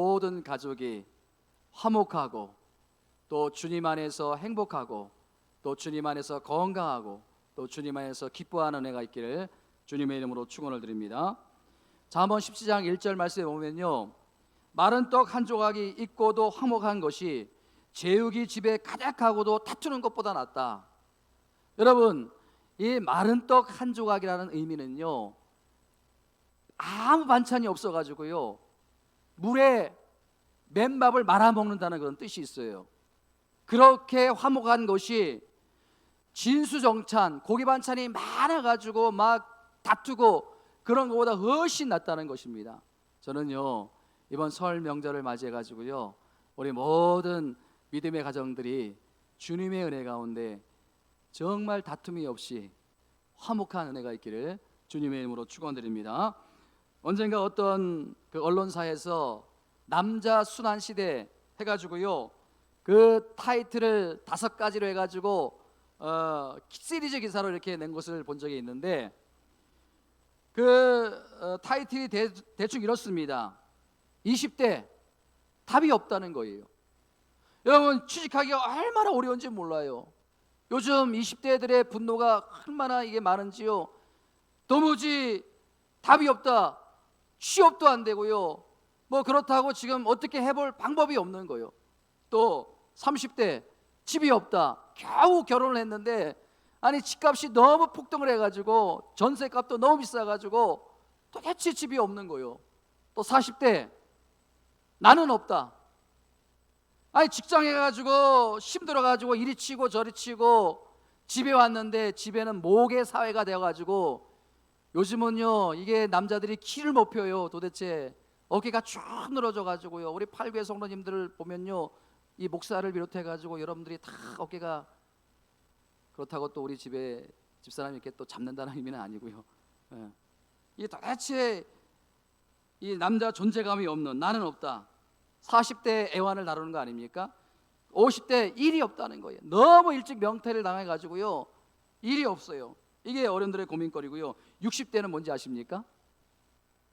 모든 가족이 화목하고 또 주님 안에서 행복하고 또 주님 안에서 건강하고 또 주님 안에서 기뻐하는 은혜가 있기를 주님의 이름으로 축원을 드립니다. 자, 한번 17장 1절 말씀에 보면요, 마른 떡 한 조각이 있고도 화목한 것이 제육이 집에 가득하고도 다투는 것보다 낫다. 여러분, 이 마른 떡 한 조각이라는 의미는요, 아무 반찬이 없어가지고요 물에 맨밥을 말아먹는다는 그런 뜻이 있어요. 그렇게 화목한 것이 진수정찬 고기 반찬이 많아가지고 막 다투고 그런 것보다 훨씬 낫다는 것입니다. 저는요 이번 설 명절을 맞이해가지고요 우리 모든 믿음의 가정들이 주님의 은혜 가운데 정말 다툼이 없이 화목한 은혜가 있기를 주님의 이름으로 축원드립니다. 언젠가 어떤 그 언론사에서 남자 순환 시대 해가지고요 그 타이틀을 5가지로 해가지고 시리즈 기사로 이렇게 낸 것을 본 적이 있는데 그 타이틀이 대충 이렇습니다. 20대 답이 없다는 거예요. 여러분, 취직하기가 얼마나 어려운지 몰라요. 요즘 20대들의 분노가 얼마나 이게 많은지요. 도무지 답이 없다. 취업도 안 되고요. 뭐 그렇다고 지금 어떻게 해볼 방법이 없는 거예요. 또 30대 집이 없다. 겨우 결혼을 했는데 아니 집값이 너무 폭등을 해가지고 전세값도 너무 비싸가지고 도대체 집이 없는 거예요. 또 40대 나는 없다. 아니 직장에 가지고 힘들어가지고 이리 치고 저리 치고 집에 왔는데 집에는 모계 사회가 되어가지고 요즘은요 이게 남자들이 키를 못 펴요. 도대체 어깨가 쭉 늘어져가지고요 우리 8교회 성도님들을 보면요 이 목사를 비롯해가지고 여러분들이 다 어깨가 그렇다고 또 우리 집에 집사람이 이렇게 또 잡는다는 의미는 아니고요. 예. 이게 도대체 이 남자 존재감이 없는 나는 없다. 40대 애완을 다루는 거 아닙니까? 50대 일이 없다는 거예요. 너무 일찍 명퇴를 당해가지고요 일이 없어요. 이게 어른들의 고민거리고요. 60대는 뭔지 아십니까?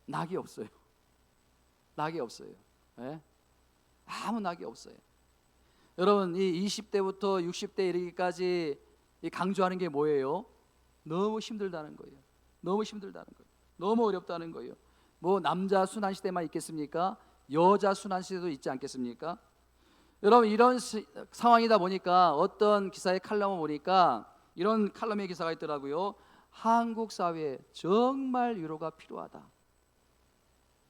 낙이 없어요. 낙이 없어요. 예? 아무 낙이 없어요. 여러분, 이 20대부터 60대 이르기까지 이 강조하는 게 뭐예요? 너무 힘들다는 거예요. 너무 힘들다는 거예요. 너무 어렵다는 거예요. 뭐 남자 순환 시대만 있겠습니까? 여자 순환 시대도 있지 않겠습니까? 여러분, 이런 상황이다 보니까 어떤 기사의 칼럼을 보니까 이런 칼럼의 기사가 있더라고요. 한국 사회에 정말 위로가 필요하다.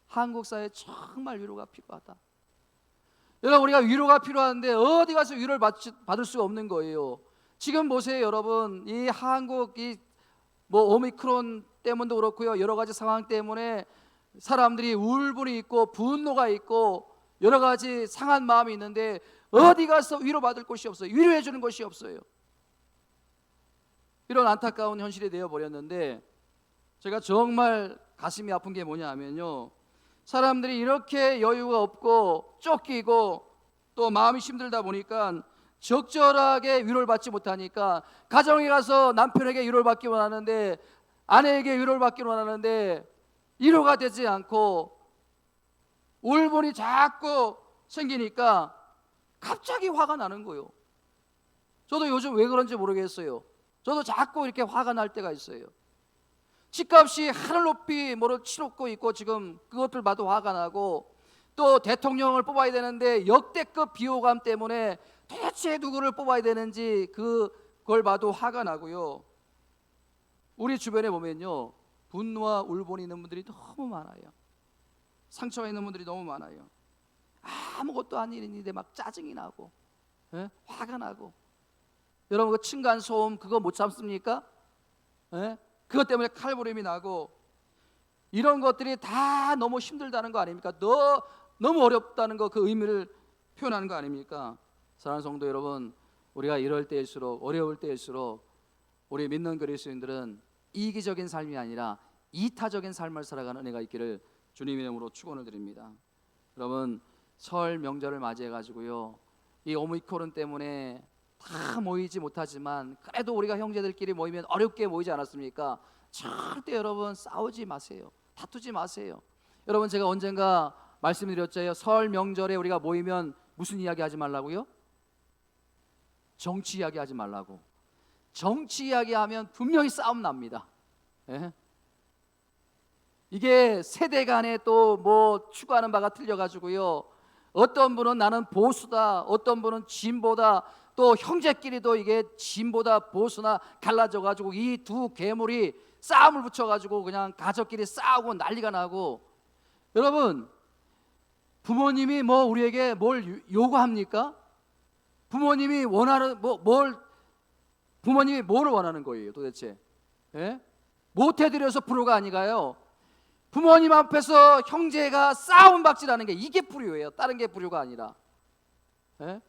한국 사회에 정말 위로가 필요하다. 여러분, 우리가 위로가 필요한데 어디 가서 위로를 받을 수가 없는 거예요. 지금 보세요, 여러분. 이 한국 뭐 오미크론 때문도 그렇고요. 여러 가지 상황 때문에 사람들이 울분이 있고 분노가 있고 여러 가지 상한 마음이 있는데 어디 가서 위로받을 곳이 없어요. 위로해 주는 곳이 없어요. 이런 안타까운 현실이 되어 버렸는데 제가 정말 가슴이 아픈 게 뭐냐 하면요, 사람들이 이렇게 여유가 없고 쫓기고 또 마음이 힘들다 보니까 적절하게 위로를 받지 못하니까 가정에 가서 남편에게 위로를 받기 원하는데 아내에게 위로를 받기 원하는데 위로가 되지 않고 울분이 자꾸 생기니까 갑자기 화가 나는 거예요. 저도 요즘 왜 그런지 모르겠어요. 저도 자꾸 이렇게 화가 날 때가 있어요. 집값이 하늘 높이 뭐를 치솟고 있고 지금 그것들 봐도 화가 나고 또 대통령을 뽑아야 되는데 역대급 비호감 때문에 도대체 누구를 뽑아야 되는지 그걸 봐도 화가 나고요. 우리 주변에 보면요 분노와 울분이 있는 분들이 너무 많아요. 상처가 있는 분들이 너무 많아요. 아무것도 아닌 일인데 막 짜증이 나고 화가 나고. 여러분 그 층간소음 그거 못 참습니까? 그것 때문에 칼부림이 나고 이런 것들이 다 너무 힘들다는 거 아닙니까? 너무 어렵다는 거 그 의미를 표현하는 거 아닙니까? 사랑하는 성도 여러분, 우리가 이럴 때일수록 어려울 때일수록 우리 믿는 그리스도인들은 이기적인 삶이 아니라 이타적인 삶을 살아가는 은혜가 있기를 주님의 이름으로 축원을 드립니다. 여러분 설 명절을 맞이해 가지고요 이 오미크론 때문에 다 모이지 못하지만 그래도 우리가 형제들끼리 모이면 어렵게 모이지 않았습니까? 절대 여러분 싸우지 마세요. 다투지 마세요. 여러분 제가 언젠가 말씀드렸죠. 설 명절에 우리가 모이면 무슨 이야기 하지 말라고요? 정치 이야기 하지 말라고. 정치 이야기 하면 분명히 싸움 납니다. 예? 이게 세대 간에 또 뭐 추구하는 바가 틀려가지고요, 어떤 분은 나는 보수다, 어떤 분은 진보다, 또 형제끼리도 이게 진보다 보수나 갈라져가지고 이 두 괴물이 싸움을 붙여가지고 그냥 가족끼리 싸우고 난리가 나고. 여러분, 부모님이 뭐 우리에게 뭘 요구합니까? 부모님이 원하는 부모님이 뭘 원하는 거예요 도대체? 예? 못해드려서 불효가 아니가요, 부모님 앞에서 형제가 싸움 박질하는 게 이게 불효예요. 다른 게 불효가 아니라. 예?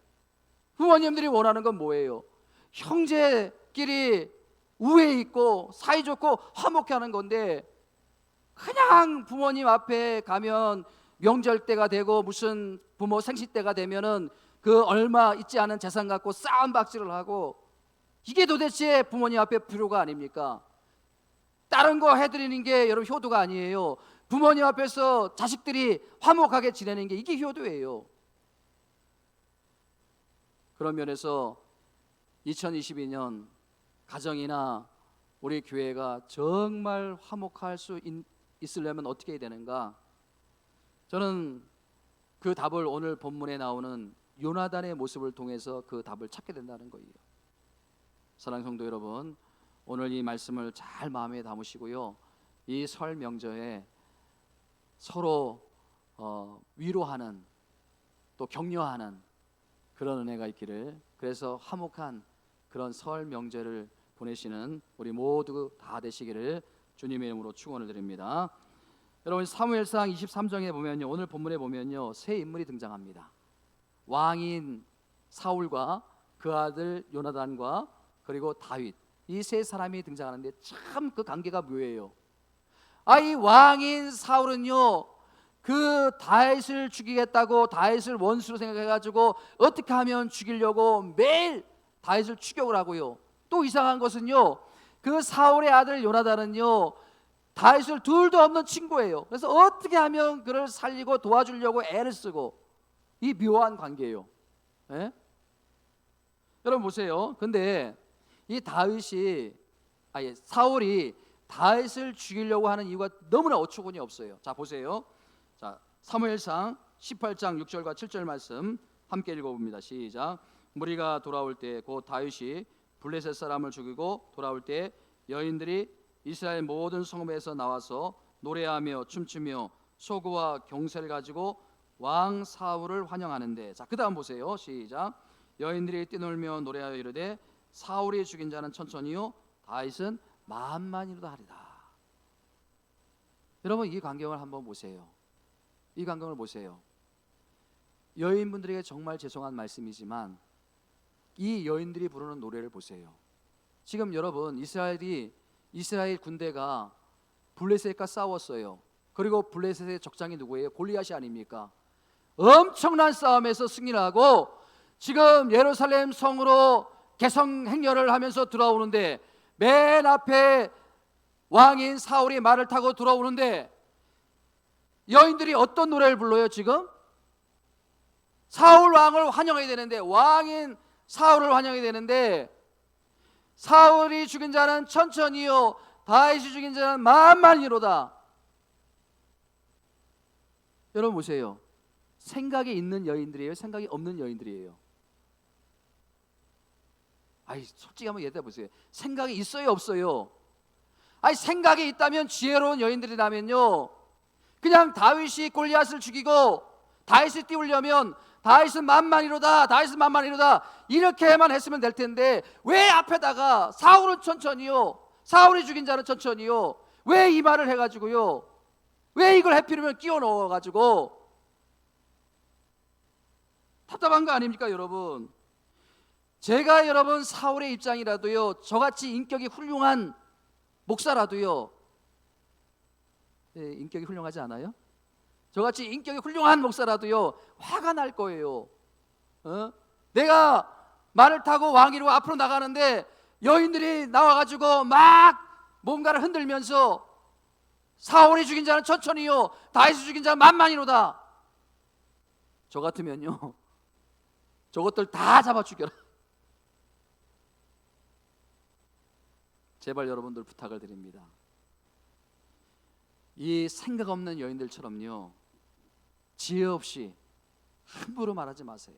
부모님들이 원하는 건 뭐예요? 형제끼리 우애 있고 사이좋고 화목하는 건데, 그냥 부모님 앞에 가면 명절 때가 되고 무슨 부모 생신 때가 되면은 그 얼마 있지 않은 재산 갖고 싸움 박질을 하고, 이게 도대체 부모님 앞에 불효가 아닙니까? 다른 거 해드리는 게 여러분 효도가 아니에요. 부모님 앞에서 자식들이 화목하게 지내는 게 이게 효도예요. 그런 면에서 2022년 가정이나 우리 교회가 정말 화목할 수 있으려면 어떻게 해야 되는가? 저는 그 답을 오늘 본문에 나오는 요나단의 모습을 통해서 그 답을 찾게 된다는 거예요. 사랑하는 성도 여러분, 오늘 이 말씀을 잘 마음에 담으시고요, 이 설 명절에 서로 위로하는, 또 격려하는 그런 은혜가 있기를, 그래서 화목한 그런 설 명절을 보내시는 우리 모두 다 되시기를 주님의 이름으로 축원을 드립니다. 여러분, 사무엘상 23장에 보면요, 오늘 본문에 보면요, 세 인물이 등장합니다. 왕인 사울과 그 아들 요나단과 그리고 다윗, 이 세 사람이 등장하는데 참 그 관계가 묘해요. 이 왕인 사울은요, 그 다윗을 죽이겠다고 다윗을 원수로 생각해가지고 어떻게 하면 죽이려고 매일 다윗을 추격을 하고요. 또 이상한 것은요, 그 사울의 아들 요나단은요, 다윗을 둘도 없는 친구예요. 그래서 어떻게 하면 그를 살리고 도와주려고 애를 쓰고, 이 묘한 관계예요. 예? 여러분 보세요. 근데 이 사울이 다윗을 죽이려고 하는 이유가 너무나 어처구니 없어요. 자, 보세요. 자, 사무엘상 18장 6절과 7절 말씀 함께 읽어봅니다. 시작. 무리가 돌아올 때 곧 다윗이 블레셋 사람을 죽이고 돌아올 때 여인들이 이스라엘 모든 성읍에서 나와서 노래하며 춤추며 소고와 경세를 가지고 왕 사울을 환영하는데, 자, 그 다음 보세요. 시작. 여인들이 뛰놀며 노래하여 이르되 사울이 죽인 자는 천천히요 다윗은 만만이로다 하리라. 여러분, 이 광경을 한번 보세요. 이 광경을 보세요. 여인분들에게 정말 죄송한 말씀이지만 이 여인들이 부르는 노래를 보세요. 지금 여러분, 이스라엘 군대가 블레셋과 싸웠어요. 그리고 블레셋의 적장이 누구예요? 골리앗이 아닙니까? 엄청난 싸움에서 승리를 하고 지금 예루살렘 성으로 개성 행렬을 하면서 들어오는데, 맨 앞에 왕인 사울이 말을 타고 들어오는데 여인들이 어떤 노래를 불러요? 지금 사울 왕을 환영해야 되는데, 왕인 사울을 환영해야 되는데, 사울이 죽인 자는 천천히요 다윗이 죽인 자는 만만히로다. 여러분 보세요. 생각이 있는 여인들이에요? 생각이 없는 여인들이에요? 솔직히 한번 얘기해 보세요. 생각이 있어요, 없어요? 생각이 있다면 지혜로운 여인들이라면요, 그냥 다윗이 골리앗을 죽이고 다윗을 띄우려면 다윗은 만만이로다, 다윗은 만만이로다 이렇게만 했으면 될 텐데, 왜 앞에다가 사울은 천천히요, 사울이 죽인 자는 천천히요, 왜 이 말을 해가지고요, 왜 이걸 해피르면 끼워 넣어가지고 답답한 거 아닙니까 여러분? 제가 여러분 사울의 입장이라도요, 저같이 인격이 훌륭한 목사라도요, 인격이 훌륭하지 않아요? 저같이 인격이 훌륭한 목사라도요 화가 날 거예요. 내가 말을 타고 왕위로 앞으로 나가는데 여인들이 나와가지고 막 뭔가를 흔들면서 사울이 죽인 자는 천천히요 다윗이 죽인 자는 만만히로다, 저 같으면요 저것들 다 잡아 죽여라. 제발 여러분들 부탁을 드립니다. 이 생각 없는 여인들처럼요 지혜 없이 함부로 말하지 마세요.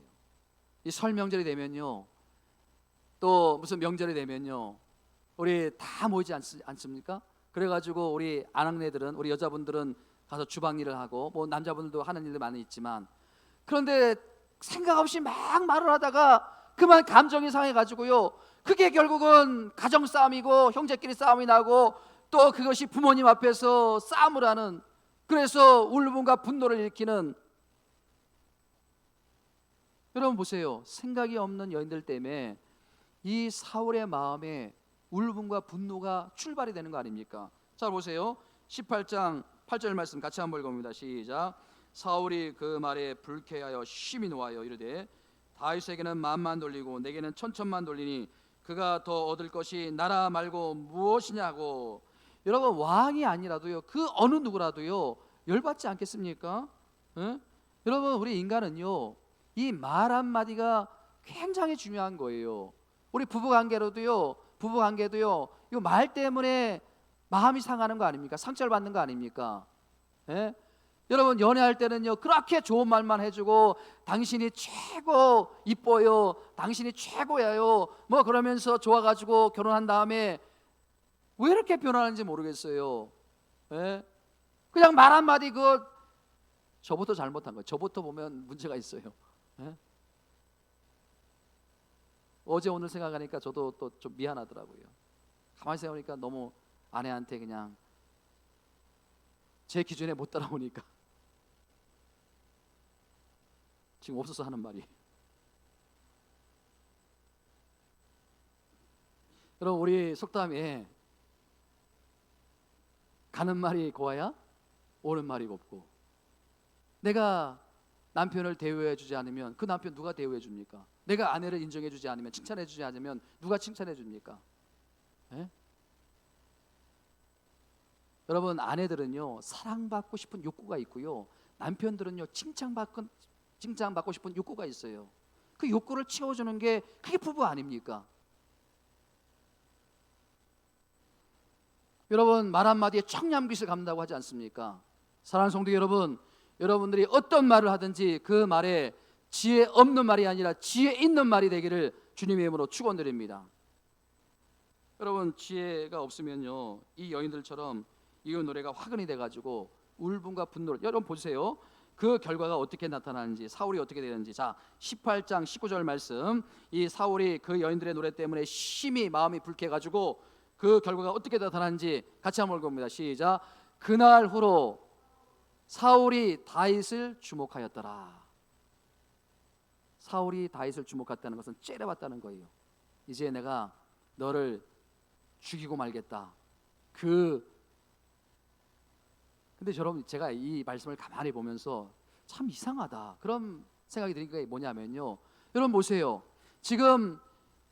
이 설 명절이 되면요 또 무슨 명절이 되면요 우리 다 모이지 않습니까? 그래가지고 우리 아낙네들은, 우리 여자분들은 가서 주방 일을 하고 뭐 남자분들도 하는 일도 많이 있지만, 그런데 생각 없이 막 말을 하다가 그만 감정이 상해가지고요 그게 결국은 가정 싸움이고 형제끼리 싸움이 나고 또 그것이 부모님 앞에서 싸움을 하는, 그래서 울분과 분노를 일으키는. 여러분 보세요. 생각이 없는 여인들 때문에 이 사울의 마음에 울분과 분노가 출발이 되는 거 아닙니까? 자 보세요. 18장 8절 말씀 같이 한번 읽어봅니다. 시작. 사울이 그 말에 불쾌하여 심히 노하여 이르되 다윗에게는 만만 돌리고 내게는 천천만 돌리니 그가 더 얻을 것이 나라 말고 무엇이냐고. 여러분 왕이 아니라도요 그 어느 누구라도요 열받지 않겠습니까? 에? 여러분 우리 인간은요 이 말 한마디가 굉장히 중요한 거예요. 우리 부부관계도요 이 말 때문에 마음이 상하는 거 아닙니까? 상처를 받는 거 아닙니까? 예? 여러분 연애할 때는요 그렇게 좋은 말만 해주고 당신이 최고 이뻐요, 당신이 최고야요 뭐 그러면서 좋아가지고 결혼한 다음에 왜 이렇게 변하는지 모르겠어요. 예? 그냥 말 한마디 그거 저부터 잘못한 거예요. 저부터 보면 문제가 있어요. 예? 어제 오늘 생각하니까 저도 또 좀 미안하더라고요. 가만히 생각하니까 너무 아내한테 그냥 제 기준에 못 따라오니까 지금 없어서 하는 말이. 여러분 우리 속담에 가는 말이 고와야 오는 말이 곱고, 내가 남편을 대우해 주지 않으면 그 남편 누가 대우해 줍니까? 내가 아내를 인정해 주지 않으면, 칭찬해 주지 않으면 누가 칭찬해 줍니까? 예? 여러분 아내들은요 사랑받고 싶은 욕구가 있고요 남편들은요 칭찬받고 싶은 욕구가 있어요. 그 욕구를 채워주는 게 그게 부부 아닙니까? 여러분 말 한마디에 청량빛을 갚는다고 하지 않습니까? 사랑하는 성도 여러분, 여러분들이 어떤 말을 하든지 그 말에 지혜 없는 말이 아니라 지혜 있는 말이 되기를 주님의 이름으로 축원드립니다. 여러분 지혜가 없으면요 이 여인들처럼 이 노래가 화근이 돼가지고 울분과 분노를, 여러분 보세요. 그 결과가 어떻게 나타나는지, 사울이 어떻게 되는지. 자 18장 19절 말씀, 이 사울이 그 여인들의 노래 때문에 심히 마음이 불쾌해가지고 그 결과가 어떻게 나타나는지 같이 한번 읽어봅니다. 시작. 그날 후로 사울이 다윗을 주목하였더라. 사울이 다윗을 주목했다는 것은 째려봤다는 거예요. 이제 내가 너를 죽이고 말겠다. 근데 여러분 제가 이 말씀을 가만히 보면서 참 이상하다 그런 생각이 드는 게 뭐냐면요, 여러분 보세요. 지금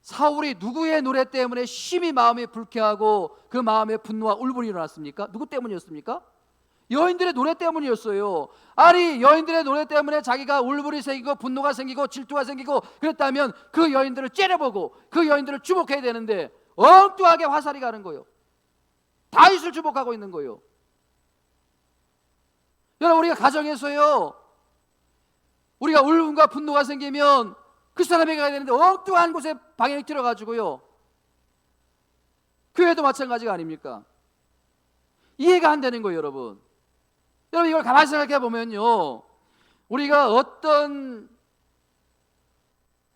사울이 누구의 노래 때문에 심히 마음이 불쾌하고 그 마음에 분노와 울분이 일어났습니까? 누구 때문이었습니까? 여인들의 노래 때문이었어요. 아니 여인들의 노래 때문에 자기가 울분이 생기고 분노가 생기고 질투가 생기고 그랬다면 그 여인들을 째려보고 그 여인들을 주목해야 되는데 엉뚱하게 화살이 가는 거예요. 다윗을 주목하고 있는 거예요. 여러분 우리가 가정에서요 우리가 울분과 분노가 생기면 그 사람에게 가야 되는데 엉뚱한 곳에 방향이 틀어가지고요 교회도 마찬가지가 아닙니까? 이해가 안 되는 거예요. 여러분 이걸 가만히 생각해 보면요 우리가 어떤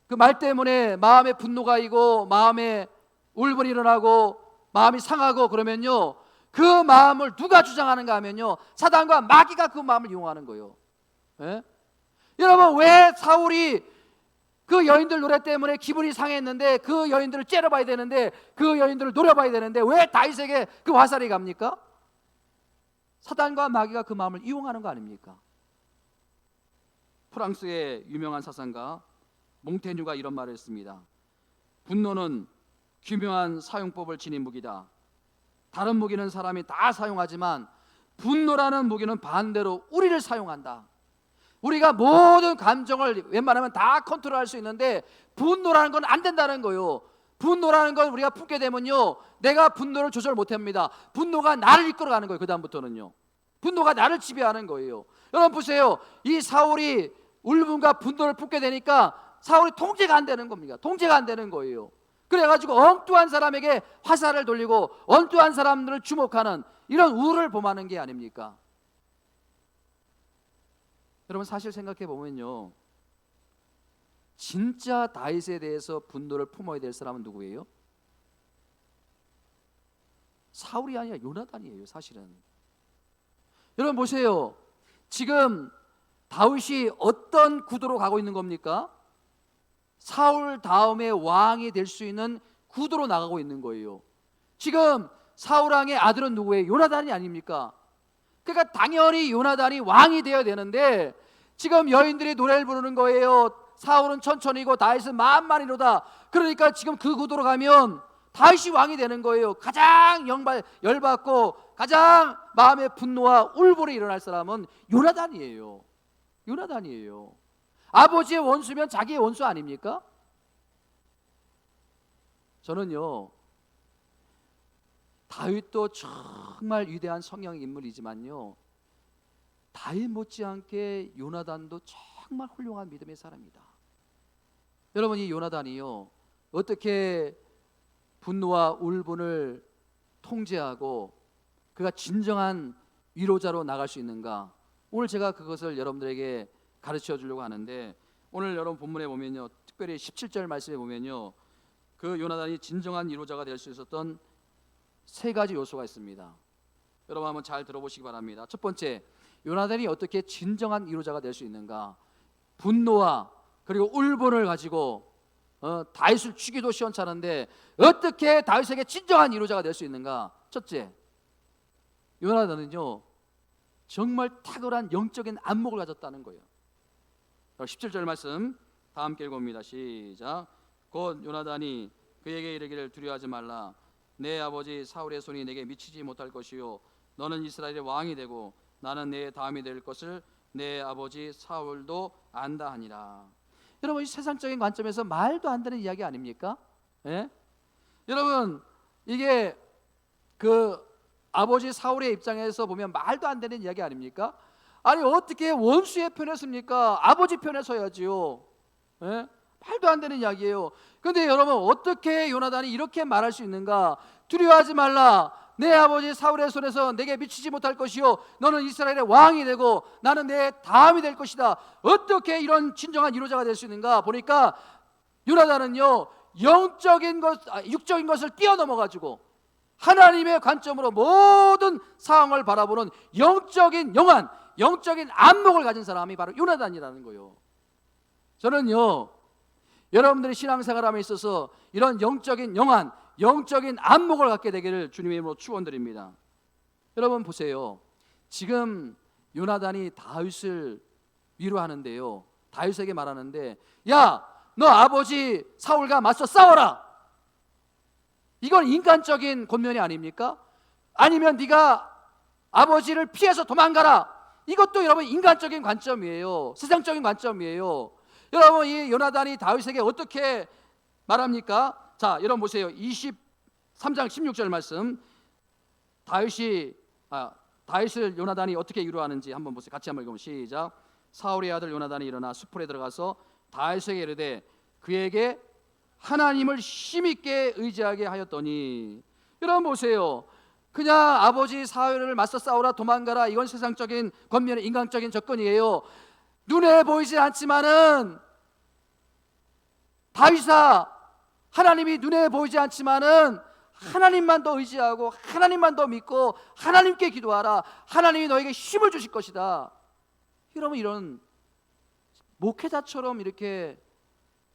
그 말 때문에 마음에 분노가 이고 마음에 울분이 일어나고 마음이 상하고 그러면요 그 마음을 누가 주장하는가 하면요 사단과 마귀가 그 마음을 이용하는 거예요. 예? 여러분 왜 사울이 그 여인들 노래 때문에 기분이 상했는데 그 여인들을 째려봐야 되는데 그 여인들을 노려봐야 되는데 왜 다윗에게 그 화살이 갑니까? 사단과 마귀가 그 마음을 이용하는 거 아닙니까? 프랑스의 유명한 사상가 몽테뉴가 이런 말을 했습니다. 분노는 기묘한 사용법을 지닌 무기다. 다른 무기는 사람이 다 사용하지만 분노라는 무기는 반대로 우리를 사용한다. 우리가 모든 감정을 웬만하면 다 컨트롤할 수 있는데 분노라는 건 안 된다는 거예요. 분노라는 건 우리가 품게 되면요, 내가 분노를 조절 못합니다. 분노가 나를 이끌어가는 거예요. 그 다음부터는요, 분노가 나를 지배하는 거예요. 여러분 보세요. 이 사울이 울분과 분노를 품게 되니까 사울이 통제가 안 되는 겁니다. 통제가 안 되는 거예요. 그래가지고 엉뚱한 사람에게 화살을 돌리고 엉뚱한 사람들을 주목하는 이런 우를 범하는 게 아닙니까? 여러분 사실 생각해 보면요, 진짜 다윗에 대해서 분노를 품어야 될 사람은 누구예요? 사울이 아니라 요나단이에요. 사실은 여러분 보세요. 지금 다윗이 어떤 구도로 가고 있는 겁니까? 사울 다음에 왕이 될 수 있는 구도로 나가고 있는 거예요. 지금 사울 왕의 아들은 누구예요? 요나단이 아닙니까? 그러니까 당연히 요나단이 왕이 되어야 되는데 지금 여인들이 노래를 부르는 거예요. 사울은 천천히고 다윗은 만만이로다. 그러니까 지금 그 구도로 가면 다윗이 왕이 되는 거예요. 가장 열받고 가장 마음의 분노와 울분이 일어날 사람은 요나단이에요. 요나단이에요. 아버지의 원수면 자기의 원수 아닙니까? 저는요, 다윗도 정말 위대한 성령의 인물이지만요, 다윗 못지않게 요나단도 정말 훌륭한 믿음의 사람이다. 여러분, 이 요나단이요, 어떻게 분노와 울분을 통제하고 그가 진정한 위로자로 나갈 수 있는가? 오늘 제가 그것을 여러분들에게 가르쳐 주려고 하는데, 오늘 여러분 본문에 보면요, 특별히 17절 말씀에 보면요, 그 요나단이 진정한 위로자가 될 수 있었던 세 가지 요소가 있습니다. 여러분 한번 잘 들어보시기 바랍니다. 첫 번째, 요나단이 어떻게 진정한 위로자가 될 수 있는가? 분노와 그리고 울분을 가지고 다윗을 죽이도 시원찮은데 어떻게 다윗에게 진정한 위로자가 될 수 있는가? 첫째, 요나단은요, 정말 탁월한 영적인 안목을 가졌다는 거예요. 17절 말씀 다 함께 읽어봅니다. 시작. 곧 요나단이 그에게 이르기를 두려워하지 말라. 내 아버지 사울의 손이 내게 미치지 못할 것이요 너는 이스라엘의 왕이 되고 나는 내 다음이 될 것을 내 아버지 사울도 안다 하니라. 여러분, 이 세상적인 관점에서 말도 안 되는 이야기 아닙니까? 예? 여러분, 이게 그 아버지 사울의 입장에서 보면 말도 안 되는 이야기 아닙니까? 아니 어떻게 원수의 편에 섭니까? 아버지 편에 서야지요. 예? 말도 안 되는 이야기예요. 그런데 여러분, 어떻게 요나단이 이렇게 말할 수 있는가? 두려워하지 말라. 내 아버지 사울의 손에서 내게 미치지 못할 것이요 너는 이스라엘의 왕이 되고 나는 내 다음이 될 것이다. 어떻게 이런 진정한 위로자가 될 수 있는가? 보니까 요나단은요, 영적인 것, 육적인 것을 뛰어넘어 가지고 하나님의 관점으로 모든 상황을 바라보는 영적인 영안, 영적인 안목을 가진 사람이 바로 요나단이라는 거예요. 저는요, 여러분들이 신앙생활함에 있어서 이런 영적인 영안, 영적인 안목을 갖게 되기를 주님의 이름으로 축원드립니다. 여러분 보세요. 지금 요나단이 다윗을 위로하는데요, 다윗에게 말하는데, 야, 너 아버지 사울과 맞서 싸워라. 이건 인간적인 권면이 아닙니까? 아니면 네가 아버지를 피해서 도망가라. 이것도 여러분 인간적인 관점이에요. 세상적인 관점이에요. 여러분, 이 요나단이 다윗에게 어떻게 말합니까? 자, 여러분 보세요. 23장 16절 말씀. 다윗을 요나단이 어떻게 위로하는지 한번 보세요. 같이 한번 읽어보면 시작. 사울의 아들 요나단이 일어나 수풀에 들어가서 다윗에게 이르되 그에게 하나님을 힘있게 의지하게 하였더니. 여러분 보세요. 그냥 아버지 사울을 맞서 싸우라, 도망가라, 이건 세상적인 권면의 인간적인 접근이에요. 눈에 보이지 않지만은 다윗아, 하나님이 눈에 보이지 않지만은 하나님만 더 의지하고 하나님만 더 믿고 하나님께 기도하라. 하나님이 너에게 힘을 주실 것이다. 여러분, 이런 목회자처럼 이렇게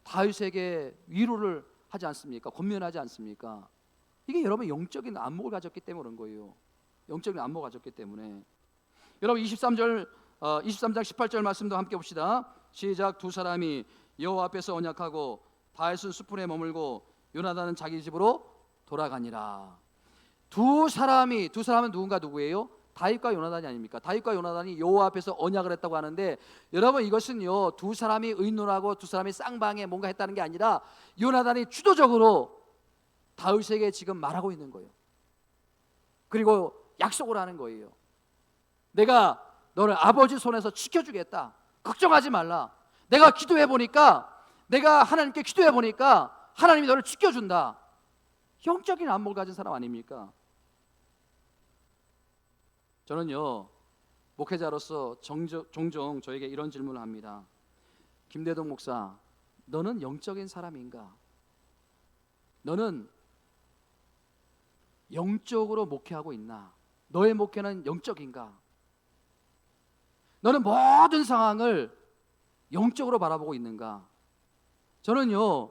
다윗에게 위로를 하지 않습니까? 권면하지 않습니까? 이게 여러분 영적인 안목을 가졌기 때문에 그런 거예요. 영적인 안목을 가졌기 때문에. 여러분 23장 18절 말씀도 함께 봅시다. 시작. 두 사람이 여호와 앞에서 언약하고 다윗은 수풀에 머물고 요나단은 자기 집으로 돌아가니라. 두 사람은 누군가 누구예요? 다윗과 요나단이 아닙니까? 다윗과 요나단이 여호와 앞에서 언약을 했다고 하는데, 여러분 이것은요 두 사람이 의논하고 두 사람이 쌍방에 뭔가 했다는 게 아니라 요나단이 주도적으로 다윗에게 지금 말하고 있는 거예요. 그리고 약속을 하는 거예요. 내가 너를 아버지 손에서 지켜주겠다. 걱정하지 말라. 내가 기도해 보니까, 내가 하나님께 기도해 보니까 하나님이 너를 지켜준다. 영적인 안목을 가진 사람 아닙니까? 저는요 목회자로서 종종 저에게 이런 질문을 합니다. 김대동 목사, 너는 영적인 사람인가? 너는 영적으로 목회하고 있나? 너의 목회는 영적인가? 너는 모든 상황을 영적으로 바라보고 있는가? 저는요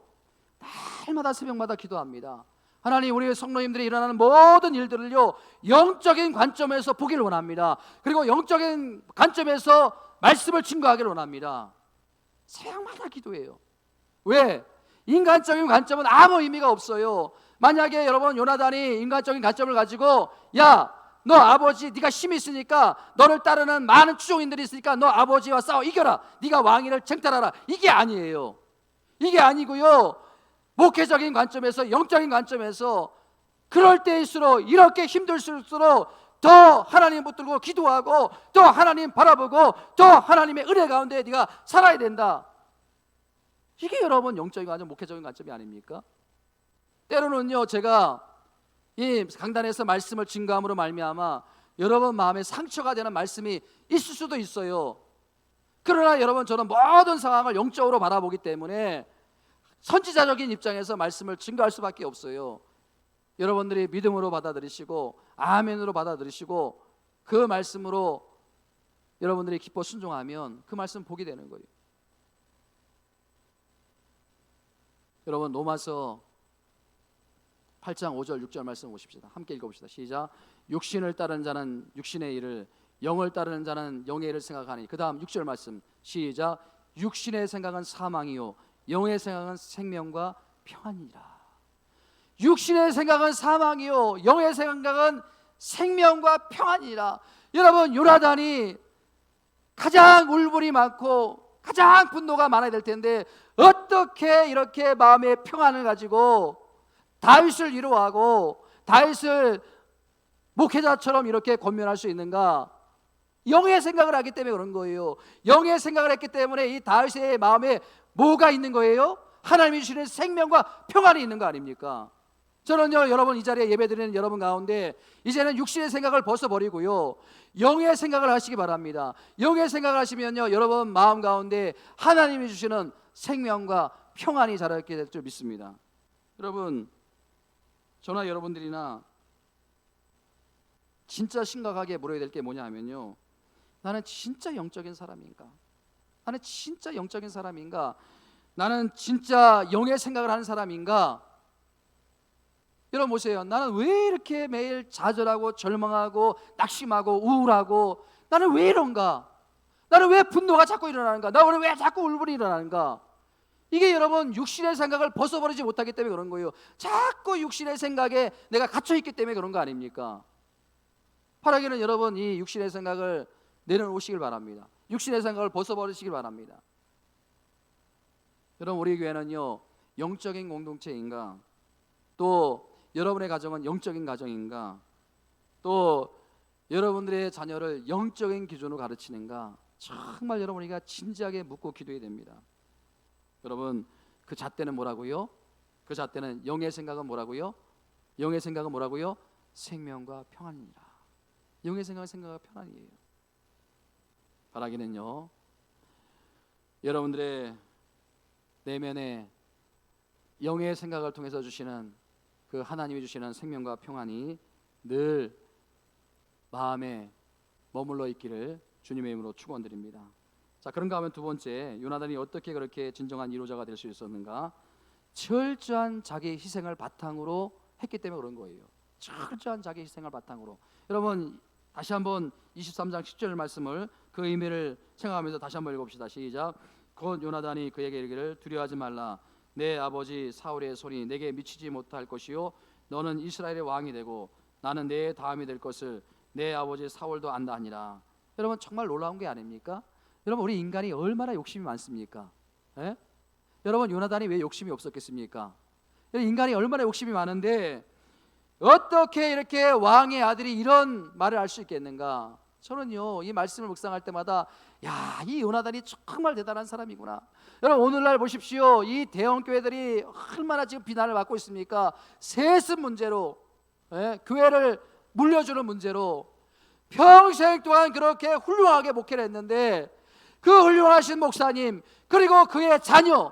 날마다 새벽마다 기도합니다. 하나님, 우리 성도님들이 일어나는 모든 일들을요 영적인 관점에서 보기를 원합니다. 그리고 영적인 관점에서 말씀을 증거하기를 원합니다. 새벽마다 기도해요. 왜? 인간적인 관점은 아무 의미가 없어요. 만약에 여러분 요나단이 인간적인 관점을 가지고, 야, 너 아버지, 네가 힘이 있으니까, 너를 따르는 많은 추종인들이 있으니까 너 아버지와 싸워 이겨라, 네가 왕위를 쟁탈하라, 이게 아니에요. 이게 아니고요, 목회적인 관점에서, 영적인 관점에서 그럴 때일수록, 이렇게 힘들수록 더 하나님 붙들고 기도하고 더 하나님 바라보고 더 하나님의 은혜 가운데 네가 살아야 된다. 이게 여러분 영적인 관점, 목회적인 관점이 아닙니까? 때로는요 제가 이 강단에서 말씀을 증거함으로 말미암아 여러분 마음에 상처가 되는 말씀이 있을 수도 있어요. 그러나 여러분, 저는 모든 상황을 영적으로 바라보기 때문에 선지자적인 입장에서 말씀을 증거할 수밖에 없어요. 여러분들이 믿음으로 받아들이시고 아멘으로 받아들이시고 그 말씀으로 여러분들이 기뻐 순종하면 그 말씀 보게 되는 거예요. 여러분 로마서 8장 5절 6절 말씀 보십시다. 함께 읽어봅시다. 시작. 육신을 따르는 자는 육신의 일을, 영을 따르는 자는 영의 일을 생각하니. 그 다음 6절 말씀 시작. 육신의 생각은 사망이요 영의 생각은 생명과 평안이라. 육신의 생각은 사망이요 영의 생각은 생명과 평안이라. 여러분, 요나단이 가장 울분이 많고 가장 분노가 많아야 될 텐데 어떻게 이렇게 마음의 평안을 가지고 다윗을 위로하고 다윗을 목회자처럼 이렇게 권면할 수 있는가? 영의 생각을 하기 때문에 그런 거예요. 영의 생각을 했기 때문에 이 다윗의 마음에 뭐가 있는 거예요? 하나님이 주시는 생명과 평안이 있는 거 아닙니까? 저는요 여러분, 이 자리에 예배드리는 여러분 가운데 이제는 육신의 생각을 벗어버리고요 영의 생각을 하시기 바랍니다. 영의 생각을 하시면요 여러분 마음 가운데 하나님이 주시는 생명과 평안이 자라게 될 줄 믿습니다. 여러분, 저나 여러분들이나 진짜 심각하게 물어야 될 게 뭐냐 하면요, 나는 진짜 영적인 사람인가? 나는 진짜 영적인 사람인가? 나는 진짜 영의 생각을 하는 사람인가? 여러분 보세요. 나는 왜 이렇게 매일 좌절하고 절망하고 낙심하고 우울하고, 나는 왜 이런가? 나는 왜 분노가 자꾸 일어나는가? 나는 왜 자꾸 울분이 일어나는가? 이게 여러분 육신의 생각을 벗어버리지 못하기 때문에 그런 거예요. 자꾸 육신의 생각에 내가 갇혀있기 때문에 그런 거 아닙니까? 바라기는 여러분 이 육신의 생각을 내려놓으시길 바랍니다. 육신의 생각을 벗어버리시길 바랍니다. 여러분, 우리 교회는요 영적인 공동체인가? 또 여러분의 가정은 영적인 가정인가? 또 여러분들의 자녀를 영적인 기준으로 가르치는가? 정말 여러분 우리가 진지하게 묻고 기도해야 됩니다. 여러분, 그 잣대는 뭐라고요? 그 잣대는 영의 생각은 뭐라고요? 영의 생각은 뭐라고요? 생명과 평안이니라. 영의 생각은 생각과 평안이에요. 바라기는요 여러분들의 내면에 영의 생각을 통해서 주시는 그 하나님이 주시는 생명과 평안이 늘 마음에 머물러 있기를 주님의 이름으로 축원드립니다. 자, 그런가 하면 두 번째, 요나단이 어떻게 그렇게 진정한 위로자가 될 수 있었는가? 철저한 자기 희생을 바탕으로 했기 때문에 그런 거예요. 철저한 자기 희생을 바탕으로. 여러분, 다시 한번 23장 10절 말씀을, 그 의미를 생각하면서 다시 한번 읽어봅시다. 시작. 곧 요나단이 그에게 이르기를 두려워하지 말라. 내 아버지 사울의 손이 내게 미치지 못할 것이요 너는 이스라엘의 왕이 되고 나는 내 다음이 될 것을 내 아버지 사울도 안다하니라. 여러분 정말 놀라운 게 아닙니까? 여러분 우리 인간이 얼마나 욕심이 많습니까? 예? 여러분 요나단이 왜 욕심이 없었겠습니까? 인간이 얼마나 욕심이 많은데 어떻게 이렇게 왕의 아들이 이런 말을 할 수 있겠는가? 저는요 이 말씀을 묵상할 때마다 야, 이 요나단이 정말 대단한 사람이구나. 여러분 오늘날 보십시오. 이 대형 교회들이 얼마나 지금 비난을 받고 있습니까? 세습 문제로, 교회를 물려주는 문제로 평생 동안 그렇게 훌륭하게 목회를 했는데 그 훌륭하신 목사님 그리고 그의 자녀,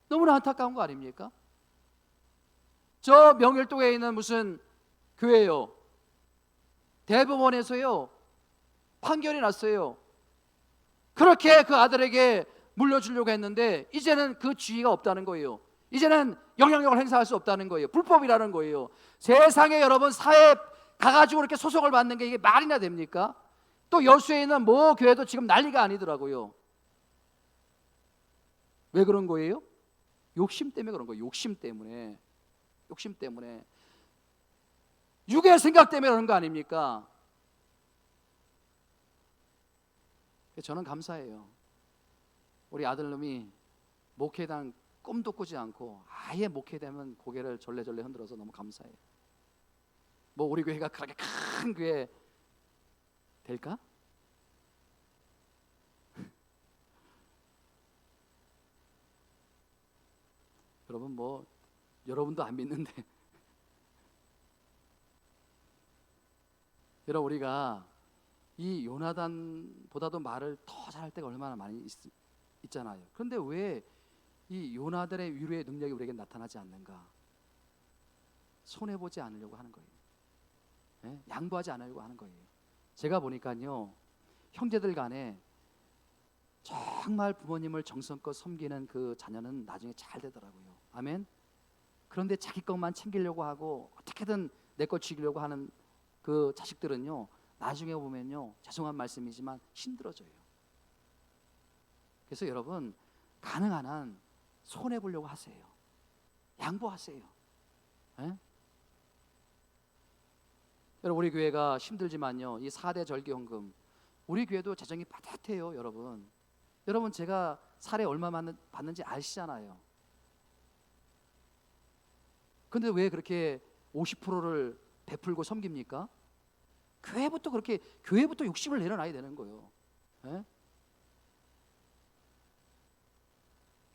너무나 안타까운 거 아닙니까? 저 명일동에 있는 무슨 교회요, 대법원에서요 판결이 났어요. 그렇게 그 아들에게 물려주려고 했는데 이제는 그 지위가 없다는 거예요. 이제는 영향력을 행사할 수 없다는 거예요. 불법이라는 거예요. 세상에 여러분 사회에 가가지고 이렇게 소송을 받는 게 이게 말이나 됩니까? 또 여수에 있는 모 교회도 지금 난리가 아니더라고요. 왜 그런 거예요? 욕심 때문에 그런 거예요. 욕심 때문에. 욕심 때문에. 육의 생각 때문에 그런 거 아닙니까? 저는 감사해요. 우리 아들놈이 목회당 꿈도 꾸지 않고 아예 목회되면 고개를 절레절레 흔들어서 너무 감사해요. 뭐 우리 교회가 그렇게 큰 교회 될까? 여러분 뭐 여러분도 안 믿는데 여러분 우리가 이 요나단보다도 말을 더 잘할 때가 얼마나 많이 있잖아요. 그런데 왜 이 요나단의 위로의 능력이 우리에게 나타나지 않는가? 손해보지 않으려고 하는 거예요. 양보하지 않으려고 하는 거예요. 제가 보니까요 형제들 간에 정말 부모님을 정성껏 섬기는 그 자녀는 나중에 잘 되더라고요. 아멘. 그런데 자기 것만 챙기려고 하고 어떻게든 내 것 쥐려고 하는 그 자식들은요 나중에 보면요 죄송한 말씀이지만 힘들어져요. 그래서 여러분 가능한 한 손해보려고 하세요. 양보하세요. 여러분 우리 교회가 힘들지만요 이 4대 절기헌금 우리 교회도 재정이 빠듯해요. 여러분 제가 살에 얼마 받는지 아시잖아요. 근데 왜 그렇게 50%를 베풀고 섬깁니까? 교회부터 욕심을 내려놔야 되는 거예요.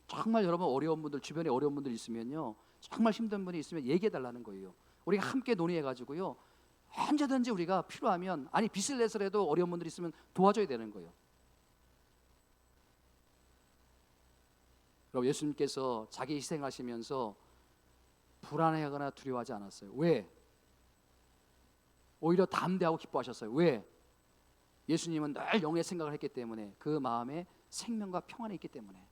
정말 여러분 어려운 분들, 주변에 어려운 분들 있으면요 정말 힘든 분이 있으면 얘기해 달라는 거예요. 우리가 함께 논의해 가지고요 언제든지 우리가 필요하면 아니 빚을 내서라도 어려운 분들 있으면 도와줘야 되는 거예요. 여러분 예수님께서 자기 희생하시면서 불안해하거나 두려워하지 않았어요. 왜? 오히려 담대하고 기뻐하셨어요. 왜? 예수님은 늘 영의 생각을 했기 때문에 그 마음에 생명과 평안이 있기 때문에.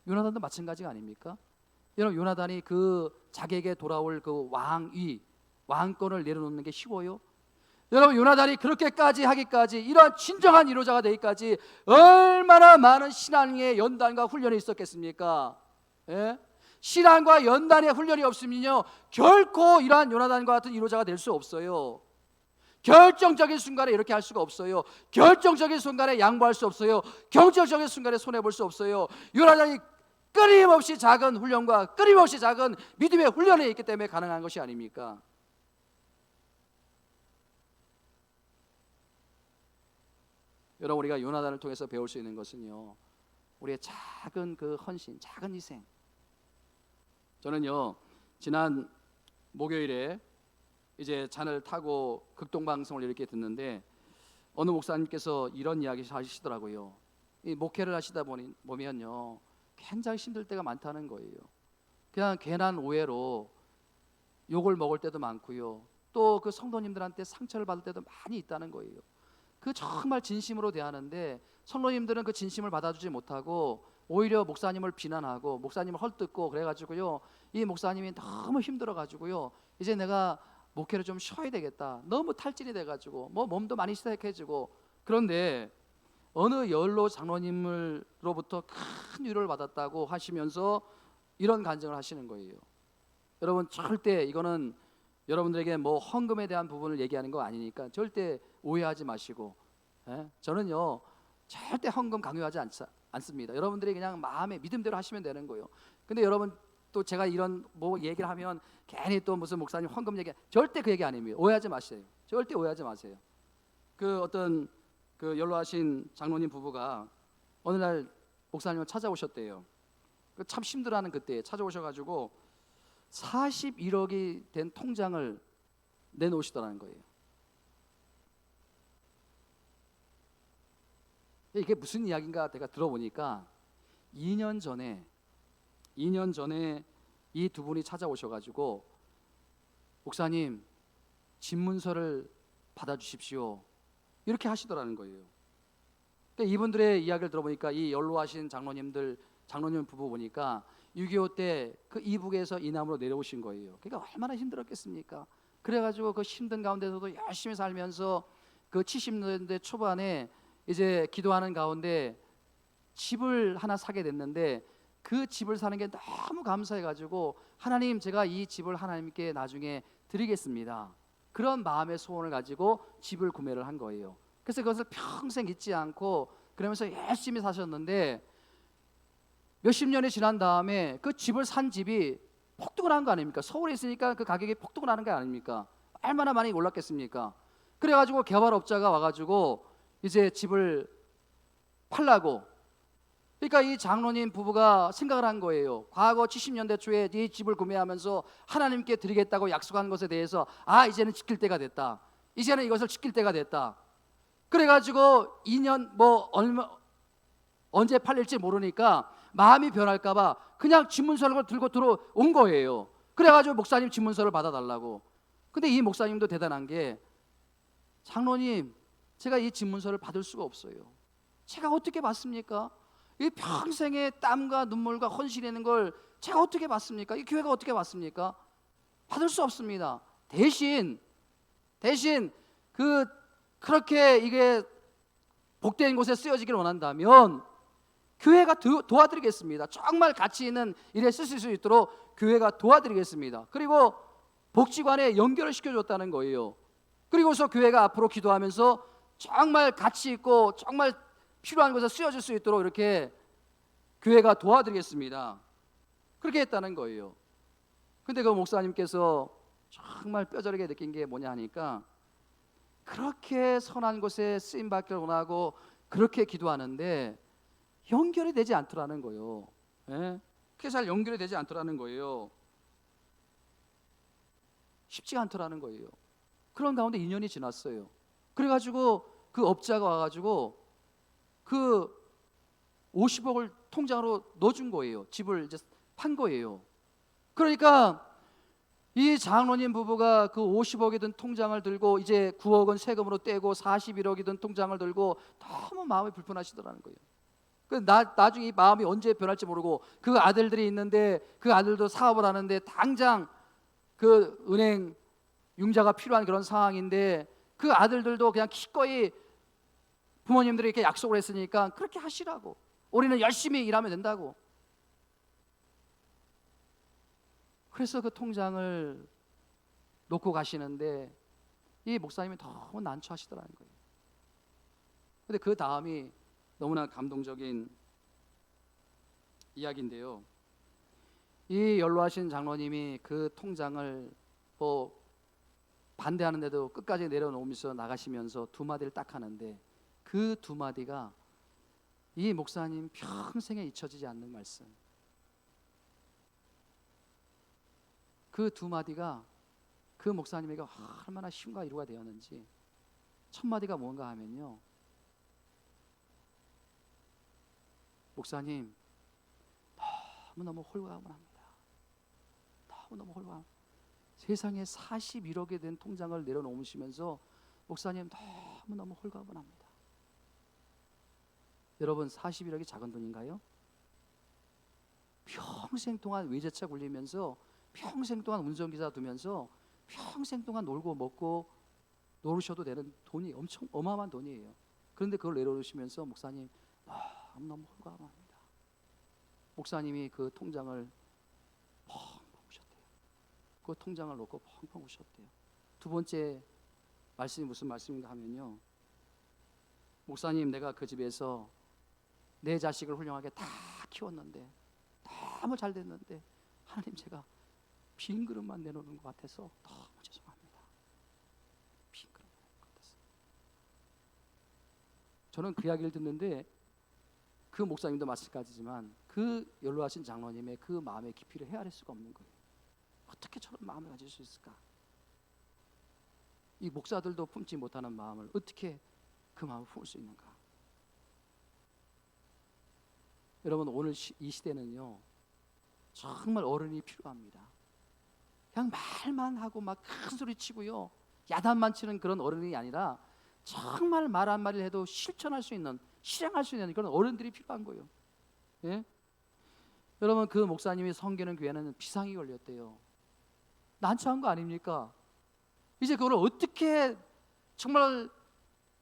요나단도 마찬가지가 아닙니까? 여러분 요나단이 그 자기에게 돌아올 그 왕위, 왕권을 내려놓는 게 쉬워요? 여러분 요나단이 그렇게까지 하기까지 이러한 진정한 인도자가 되기까지 얼마나 많은 신앙의 연단과 훈련이 있었겠습니까? 신앙과 연단의 훈련이 없으면요 결코 이러한 요나단과 같은 인도자가 될 수 없어요. 결정적인 순간에 이렇게 할 수가 없어요. 결정적인 순간에 양보할 수 없어요. 결정적인 순간에 손해볼 수 없어요. 요나단이 끊임없이 작은 훈련과 끊임없이 작은 믿음의 훈련에 있기 때문에 가능한 것이 아닙니까? 여러분 우리가 요나단을 통해서 배울 수 있는 것은요 우리의 작은 그 헌신, 작은 희생. 저는요 지난 목요일에 이제 잔을 타고 극동방송을 이렇게 듣는데 어느 목사님께서 이런 이야기 하시더라고요. 이 목회를 하시다 보면요 굉장히 힘들 때가 많다는 거예요. 그냥 괜한 오해로 욕을 먹을 때도 많고요. 또 그 성도님들한테 상처를 받을 때도 많이 있다는 거예요. 그 정말 진심으로 대하는데 성도님들은 그 진심을 받아주지 못하고 오히려 목사님을 비난하고 목사님을 헐뜯고 그래가지고요 이 목사님이 너무 힘들어가지고요 이제 내가 목회를 좀 쉬어야 되겠다, 너무 탈진이 돼가지고 뭐 몸도 많이 시달해지고. 그런데 어느 연로 장로님으로부터 큰 위로를 받았다고 하시면서 이런 간증을 하시는 거예요. 여러분 절대 이거는 여러분들에게 뭐 헌금에 대한 부분을 얘기하는 거 아니니까 절대 오해하지 마시고, 저는요 절대 헌금 강요하지 않습니다. 여러분들이 그냥 마음의 믿음대로 하시면 되는 거예요. 근데 여러분 또 제가 이런 뭐 얘기를 하면 괜히 또 무슨 목사님 헌금 얘기, 절대 그 얘기 아닙니다. 오해하지 마세요. 절대 오해하지 마세요. 그 어떤 그 연로하신 장로님 부부가 어느 날 목사님을 찾아오셨대요. 참 힘들어하는 그때 찾아오셔가지고 41억이 된 통장을 내놓으시더라는 거예요. 이게 무슨 이야기인가 제가 들어보니까 2년 전에 이 두 분이 찾아오셔가지고 목사님 집문서를 받아주십시오 이렇게 하시더라는 거예요. 그러니까 이분들의 이야기를 들어보니까 이 연로하신 장로님 부부 보니까 6.25 때 그 이북에서 이남으로 내려오신 거예요. 그러니까 얼마나 힘들었겠습니까? 그래가지고 그 힘든 가운데서도 열심히 살면서 그 70년대 초반에 이제 기도하는 가운데 집을 하나 사게 됐는데 그 집을 사는 게 너무 감사해가지고 하나님 제가 이 집을 하나님께 나중에 드리겠습니다. 그런 마음의 소원을 가지고 집을 구매를 한 거예요. 그래서 그것을 평생 잊지 않고 그러면서 열심히 사셨는데 몇십 년이 지난 다음에 그 집을 산 집이 폭등을 한 거 아닙니까? 서울에 있으니까 그 가격이 폭등을 하는 게 아닙니까? 얼마나 많이 올랐겠습니까? 그래가지고 개발업자가 와가지고 이제 집을 팔라고, 그러니까 이 장로님 부부가 생각을 한 거예요. 과거 70년대 초에 이 집을 구매하면서 하나님께 드리겠다고 약속한 것에 대해서 이제는 지킬 때가 됐다. 이제는 이것을 지킬 때가 됐다. 그래가지고 2년 언제 팔릴지 모르니까 마음이 변할까봐 그냥 집문서를 들고 들어온 거예요. 그래가지고 목사님 집문서를 받아달라고. 근데 이 목사님도 대단한 게, 장로님 제가 이 집문서를 받을 수가 없어요. 제가 어떻게 받습니까? 이 평생의 땀과 눈물과 헌신이 있는 걸 제가 어떻게 받습니까? 이 교회가 어떻게 받습니까? 받을 수 없습니다. 대신 그렇게 이게 복된 곳에 쓰여지기를 원한다면 교회가 도와드리겠습니다. 정말 가치 있는 일에 쓰실 수 있도록 교회가 도와드리겠습니다. 그리고 복지관에 연결을 시켜줬다는 거예요. 그리고서 교회가 앞으로 기도하면서 정말 가치 있고 정말 필요한 곳에 쓰여질 수 있도록 이렇게 교회가 도와드리겠습니다. 그렇게 했다는 거예요. 근데 그 목사님께서 정말 뼈저리게 느낀 게 뭐냐 하니까, 그렇게 선한 곳에 쓰임받기를 원하고 그렇게 기도하는데 연결이 되지 않더라는 거예요. 그게 잘 연결이 되지 않더라는 거예요. 쉽지가 않더라는 거예요. 그런 가운데 2년이 지났어요. 그래가지고 그 업자가 와가지고 그 50억을 통장으로 넣어준 거예요. 집을 이제 판 거예요. 그러니까 이 장로님 부부가 그 50억이 든 통장을 들고 이제 9억은 세금으로 떼고 41억이 든 통장을 들고 너무 마음이 불편하시더라는 거예요. 나중에 이 마음이 언제 변할지 모르고, 그 아들들이 있는데 그 아들도 사업을 하는데 당장 그 은행 융자가 필요한 그런 상황인데 그 아들들도 그냥 기꺼이 부모님들이 이렇게 약속을 했으니까 그렇게 하시라고, 우리는 열심히 일하면 된다고. 그래서 그 통장을 놓고 가시는데 이 목사님이 너무 난처하시더라는 거예요. 근데 그 다음이 너무나 감동적인 이야기인데요. 이 연로하신 장로님이 그 통장을 반대하는데도 끝까지 내려놓으면서 나가시면서 두 마디를 딱 하는데, 그 두 마디가 이 목사님 평생에 잊혀지지 않는 말씀. 그 두 마디가 그 목사님에게 얼마나 힘과 위로가 되었는지. 첫 마디가 뭔가 하면요, 목사님 너무너무 홀가분합니다. 너무너무 홀가분. 세상에 41억에 된 통장을 내려놓으시면서 목사님 너무너무 홀가분합니다. 여러분, 41억이 작은 돈인가요? 평생 동안 외제차 굴리면서 평생 동안 운전기사 두면서 평생 동안 놀고 먹고 노르셔도 되는 돈이 엄청 어마어마한 돈이에요. 그런데 그걸 내려놓으시면서 목사님 너무 홀가분합니다. 목사님이 그 통장을 펑 보셨대요. 그 통장을 놓고 펑펑 우셨대요. 두 번째 말씀이 무슨 말씀인가 하면요, 목사님, 내가 그 집에서 내 자식을 훌륭하게 다 키웠는데 너무 잘 됐는데 하나님, 제가 빈 그릇만 내놓는 것 같아서 너무 죄송합니다. 빈 그릇만 내놓는 것 같았어요. 저는 그 이야기를 듣는데 그 목사님도 마찬가지지만 그 연로하신 장로님의 그 마음의 깊이를 헤아릴 수가 없는 거예요. 어떻게 저런 마음을 가질 수 있을까? 이 목사들도 품지 못하는 마음을 어떻게 그 마음을 품을 수 있는가? 여러분, 오늘 이 시대는요, 정말 어른이 필요합니다. 그냥 말만 하고 막 큰 소리 치고요, 야단만 치는 그런 어른이 아니라 정말 말 한마디를 해도 실천할 수 있는, 실행할 수 있는 그런 어른들이 필요한 거예요. 예? 여러분, 그 목사님이 섬기는 교회는 비상이 걸렸대요. 난처한 거 아닙니까? 이제 그걸 어떻게, 정말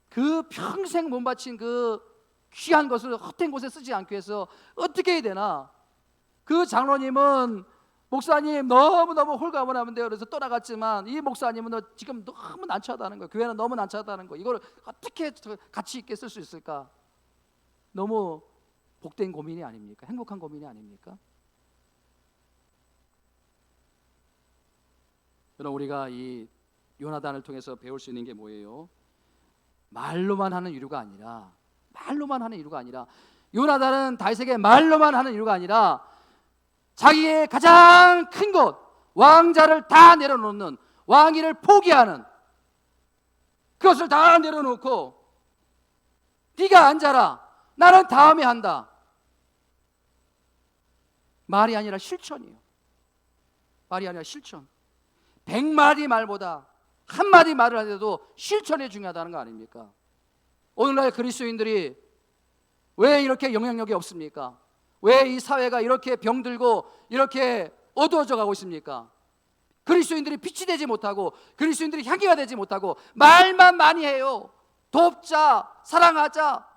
그 평생 못 바친 그 귀한 것을 헛된 곳에 쓰지 않기 위해서 어떻게 해야 되나? 그 장로님은 목사님 너무너무 홀가분하면 돼요, 그래서 떠나갔지만 이 목사님은 지금 너무 난처하다는 거예요. 교회는 너무 난처하다는 거예요. 이걸 어떻게 가치 있게 쓸 수 있을까? 너무 복된 고민이 아닙니까? 행복한 고민이 아닙니까? 여러분, 우리가 이 요나단을 통해서 배울 수 있는 게 뭐예요? 말로만 하는 이유가 아니라, 요나단은 다윗에게 말로만 하는 이유가 아니라 자기의 가장 큰 것, 왕자를 다 내려놓는, 왕위를 포기하는, 그것을 다 내려놓고 네가 앉아라, 나는 다음에 한다. 말이 아니라 실천이에요. 말이 아니라 실천. 100마디 말보다 한마디 말을 하더라도 실천이 중요하다는 거 아닙니까? 오늘날 그리스도인들이 왜 이렇게 영향력이 없습니까? 왜 이 사회가 이렇게 병들고 이렇게 어두워져 가고 있습니까? 그리스도인들이 빛이 되지 못하고 그리스도인들이 향기가 되지 못하고 말만 많이 해요. 돕자, 사랑하자,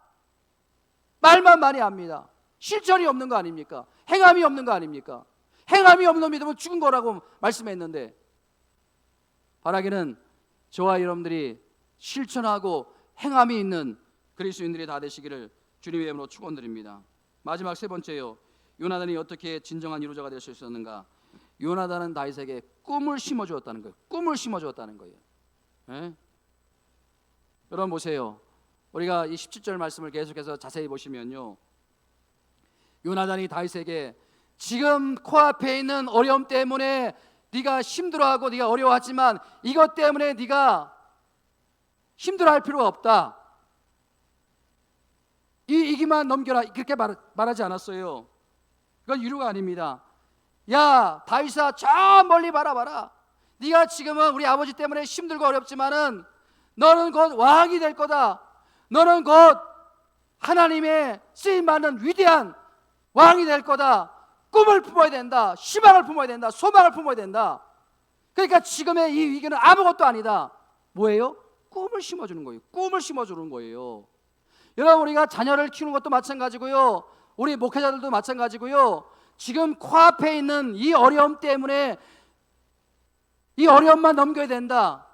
말만 많이 합니다. 실천이 없는 거 아닙니까? 행함이 없는 거 아닙니까? 행함이 없는 믿음은 죽은 거라고 말씀했는데, 바라기는 저와 여러분들이 실천하고 행함이 있는 그리스도인들이 다 되시기를 주님의 이름으로 축원드립니다. 마지막 세 번째요, 요나단이 어떻게 진정한 이루자가 될 수 있었는가? 요나단은 다윗에게 꿈을 심어주었다는 거예요. 꿈을 심어주었다는 거예요. 예? 여러분 보세요. 우리가 이 17절 말씀을 계속해서 자세히 보시면요, 요나단이 다윗에게 지금 코앞에 있는 어려움 때문에 네가 힘들어하고 네가 어려워하지만 이것 때문에 네가 힘들어할 필요가 없다. 이기만 넘겨라, 그렇게 말하지 않았어요. 그건 유료가 아닙니다. 야 다윗아, 저 멀리 바라봐라. 네가 지금은 우리 아버지 때문에 힘들고 어렵지만은 너는 곧 왕이 될 거다. 너는 곧 하나님의 쓰임받는 위대한 왕이 될 거다. 꿈을 품어야 된다. 희망을 품어야 된다. 소망을 품어야 된다. 그러니까 지금의 이 위기는 아무것도 아니다. 뭐예요? 꿈을 심어주는 거예요. 꿈을 심어주는 거예요. 여러분, 우리가 자녀를 키우는 것도 마찬가지고요, 우리 목회자들도 마찬가지고요, 지금 코앞에 있는 이 어려움 때문에 이 어려움만 넘겨야 된다,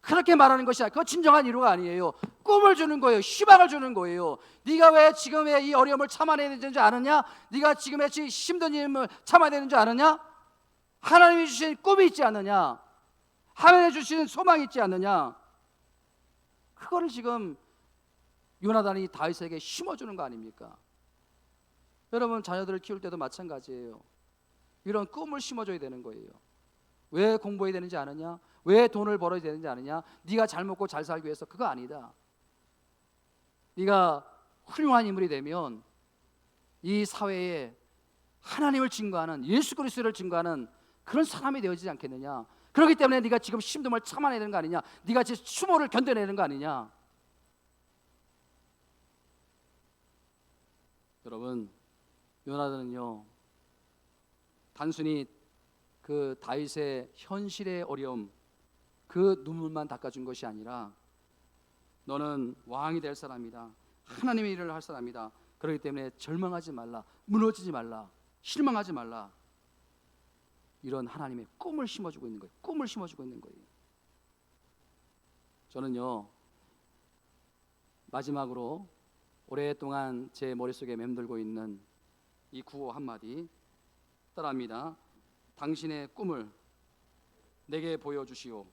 그렇게 말하는 것이 아니라 그건 진정한 이유가 아니에요. 꿈을 주는 거예요. 희망을 주는 거예요. 네가 왜 지금의 이 어려움을 참아내야 되는지 아느냐? 네가 지금의 힘든 일을 참아야 되는 줄 아느냐? 하나님이 주신 꿈이 있지 않느냐? 하나님이 주신 소망이 있지 않느냐? 그거를 지금 요나단이 다윗에게 심어주는 거 아닙니까? 여러분, 자녀들을 키울 때도 마찬가지예요. 이런 꿈을 심어줘야 되는 거예요. 왜 공부해야 되는지 아느냐? 왜 돈을 벌어야 되는지 아느냐? 네가 잘 먹고 잘 살기 위해서, 그거 아니다. 네가 훌륭한 인물이 되면 이 사회에 하나님을 증거하는, 예수 그리스도를 증거하는 그런 사람이 되어지지 않겠느냐? 그렇기 때문에 네가 지금 힘듦을 참아내야 되는 거 아니냐? 네가 지금 추모를 견뎌내는 거 아니냐? 여러분, 요나단은요, 단순히 그 다윗의 현실의 어려움, 그 눈물만 닦아준 것이 아니라 너는 왕이 될 사람이다, 하나님의 일을 할 사람이다, 그렇기 때문에 절망하지 말라, 무너지지 말라, 실망하지 말라, 이런 하나님의 꿈을 심어주고 있는 거예요. 꿈을 심어주고 있는 거예요. 저는요, 마지막으로 오랫동안 제 머릿속에 맴돌고 있는 이 구호 한마디 따라합니다. 당신의 꿈을 내게 보여주시오.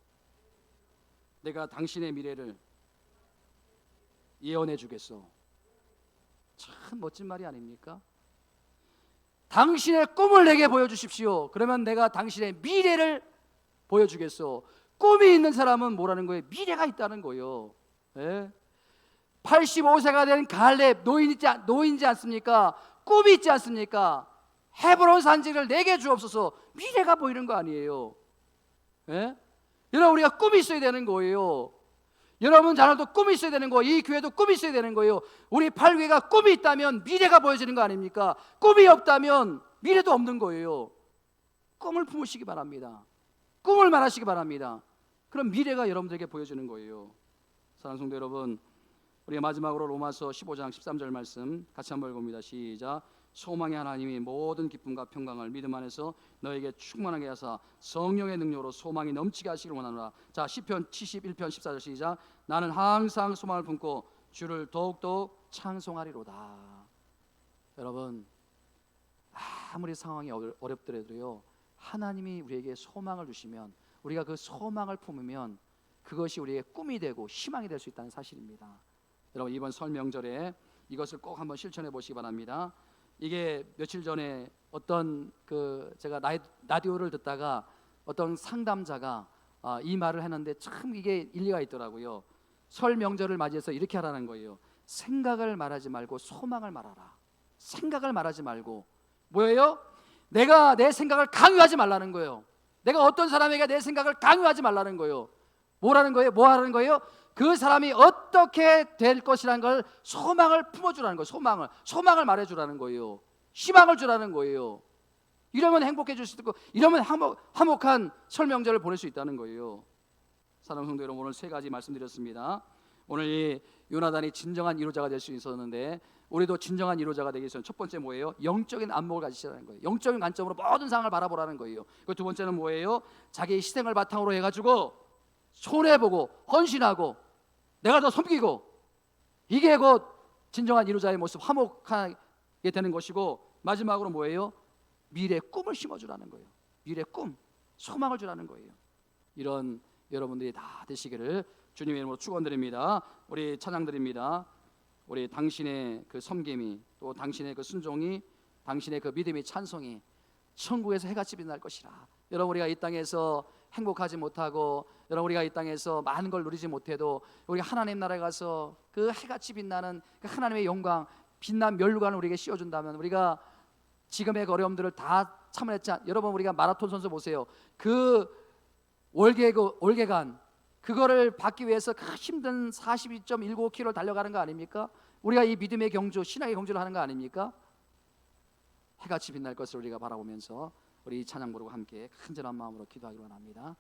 내가 당신의 미래를 예언해 주겠소. 참 멋진 말이 아닙니까? 당신의 꿈을 내게 보여주십시오. 그러면 내가 당신의 미래를 보여주겠소. 꿈이 있는 사람은 뭐라는 거예요? 미래가 있다는 거예요. 예? 85세가 된 갈렙 노인이지 않습니까? 꿈이 있지 않습니까? 헤브론 산지를 내게 주옵소서. 미래가 보이는 거 아니에요. 예? 여러분, 우리가 꿈이 있어야 되는 거예요. 여러분 자녀도 꿈이 있어야 되는 거예요. 이 교회도 꿈이 있어야 되는 거예요. 우리 8교회가 꿈이 있다면 미래가 보여지는 거 아닙니까? 꿈이 없다면 미래도 없는 거예요. 꿈을 품으시기 바랍니다. 꿈을 말하시기 바랍니다. 그럼 미래가 여러분들에게 보여지는 거예요. 사랑하는 성도 여러분, 우리가 마지막으로 로마서 15장 13절 말씀 같이 한번 읽어봅니다. 시작. 소망의 하나님이 모든 기쁨과 평강을 믿음 안에서 너에게 충만하게 하사 성령의 능력으로 소망이 넘치게 하시기를 원하노라. 자, 시편 71편 14절 시작. 나는 항상 소망을 품고 주를 더욱더욱 찬송하리로다. 여러분, 아무리 상황이 어렵더라도요, 하나님이 우리에게 소망을 주시면, 우리가 그 소망을 품으면 그것이 우리의 꿈이 되고 희망이 될 수 있다는 사실입니다. 여러분, 이번 설 명절에 이것을 꼭 한번 실천해 보시기 바랍니다. 이게 며칠 전에 어떤 제가 라디오를 듣다가 어떤 상담자가 이 말을 했는데 참 이게 일리가 있더라고요. 설 명절을 맞이해서 이렇게 하라는 거예요. 생각을 말하지 말고 소망을 말하라. 생각을 말하지 말고 뭐예요? 내가 내 생각을 강요하지 말라는 거예요. 내가 어떤 사람에게 내 생각을 강요하지 말라는 거예요. 뭐라는 거예요? 뭐 하라는 거예요? 그 사람이 어떻게 될 것이라는 걸 소망을 품어주라는 거예요. 소망을 말해주라는 거예요. 희망을 주라는 거예요. 이러면 행복해질 수 있고, 이러면 화목한 설 명절을 보낼 수 있다는 거예요. 사랑하는 성도 여러분, 오늘 세 가지 말씀드렸습니다. 오늘 이 요나단이 진정한 이루자가 될 수 있었는데, 우리도 진정한 이루자가 되기 위해서는 첫 번째 뭐예요? 영적인 안목을 가지시라는 거예요. 영적인 관점으로 모든 상황을 바라보라는 거예요. 그 두 번째는 뭐예요? 자기의 희생을 바탕으로 해가지고 손해보고 헌신하고 내가 더 섬기고, 이게 곧 진정한 이루자의 모습, 화목하게 되는 것이고, 마지막으로 뭐예요? 미래의 꿈을 심어주라는 거예요. 미래의 꿈, 소망을 주라는 거예요. 이런 여러분들이 다 되시기를 주님의 이름으로 축원드립니다. 우리 찬양드립니다. 우리 당신의 그 섬김이, 또 당신의 그 순종이, 당신의 그 믿음의 찬송이 천국에서 해같이 빛날 것이라. 여러분, 우리가 이 땅에서 행복하지 못하고, 여러분 우리가 이 땅에서 많은 걸 누리지 못해도 우리가 하나님 나라에 가서 그 해같이 빛나는 그 하나님의 영광, 빛난 면류관을 우리에게 씌워준다면, 우리가 지금의 어려움들을 다 참아냈지. 여러분, 우리가 마라톤 선수 보세요. 그 월계관 그거를 받기 위해서 그 힘든 42.195km를 달려가는 거 아닙니까? 우리가 이 믿음의 경주, 신앙의 경주를 하는 거 아닙니까? 해같이 빛날 것을 우리가 바라보면서 우리 찬양 부르고 함께 간절한 마음으로 기도하기 원합니다.